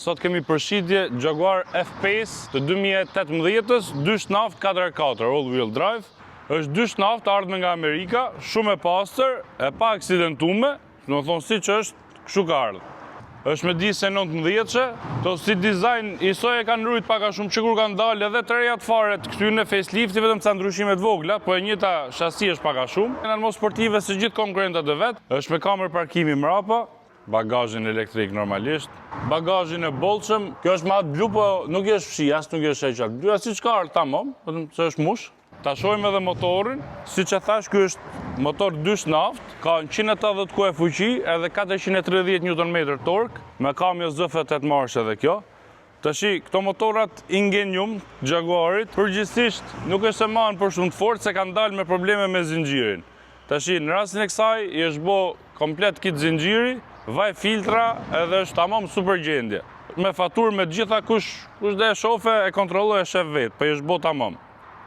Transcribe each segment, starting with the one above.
Sot kemi përshitje Jaguar F-Pace të 2018-ës, dysht naft 4x4, all-wheel drive. Është dysht naft ardhme nga Amerika, shumë e pastër, e pa aksidentume, do të thonë si që është kështu ka ardhë. Është me dise 19-që, to si dizajn isoj e kanë rrujt paka shumë që kur kanë dalë edhe të rejat fare të këtyre facelifti vetëm ca ndryshimet vogla, po e njëta shasi është paka shumë. Janë më sportive se gjithë konkurrentat e vet, është me kamerë parkimi mrapa, bagazhin elektrik normalisht, bagazhin e bollshëm, kjo është matë blu, po nuk është fshi, as nuk është e qartë. Blu si çka ardh tamam, vetëm se është mush. Ta shohim edhe motorin, siç e thash, ky është motor dysht naft, ka 180 kuaj fuqi edhe 430 Nm tork, me kamjo ZF 8 marsh edhe kjo. Tashi, këto motorat Ingenium Jaguarit, përgjithsisht nuk është se marrin për shumë të fortë se kanë dalë me probleme me zinxhirin. Tashi, në rastin e kësaj, i është bë komplet kit zinxhiri, vaj filtra edhe është tamam super gjendje. Me faturë me gjitha kush dhe e shofe e kontrolloj e shef vetë, po i është bë tamam.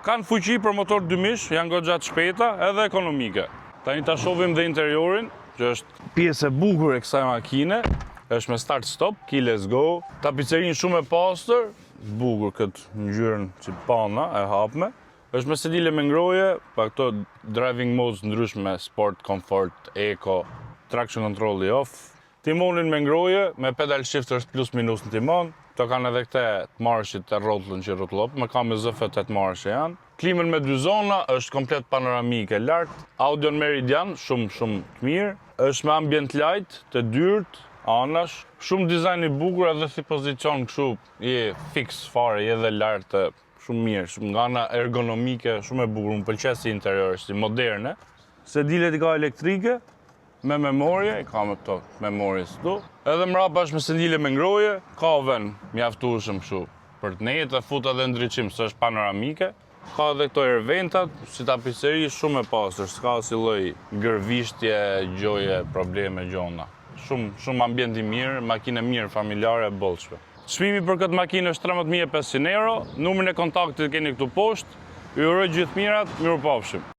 Kanë fuqi për motor 2 mish, janë goxha të shpejta edhe ekonomike. Tani ta shohim dhe interiorin, që është pjesë e bukur e kësaj makine, është me start stop, ki let's go. Tapicerin shumë e pastër, bukur këtë ngjyrën si pana e hapme. Është me sedile me ngroje, pa këto driving modes ndryshme, sport, comfort, eco, traction control i off. Timonin me ngroje, me pedal shifters plus minus në timon. Këto kanë edhe këte marshit të rrotullën që rrotullop, me kam e zëfët 8 marshe janë. Klimën me 2 zona, është komplet panoramike lartë. Audion Meridian, shumë të mirë. Është me ambient light, të dyrt, anash. Shumë dizajn i bukur edhe si pozicion kështu, i fix fare, i edhe lartë, shumë mirë, shumë nga ana ergonomike, shumë e bukur, më pëlqej si interior, si moderne. Sedilet i ka elektrike, me memorie, i ka me këto memorie këtu. Edhe mrapa është me sedile me ngroje, ka vend mjaftueshëm kështu për të nejtë, fut edhe ndriçim, se është panoramike. Ka edhe këto airventat, si tapiceri shumë e pastër, s'ka si lloj gërvishtje, gjoje, probleme, gjona. Shumë ambient i mirë, makinë mirë, familjare, bollshme. Çmimi për këtë makinë është 13.500 euro, numrin e kontaktit keni këtu poshtë. Ju uroj gjithë mirat, mirupafshim.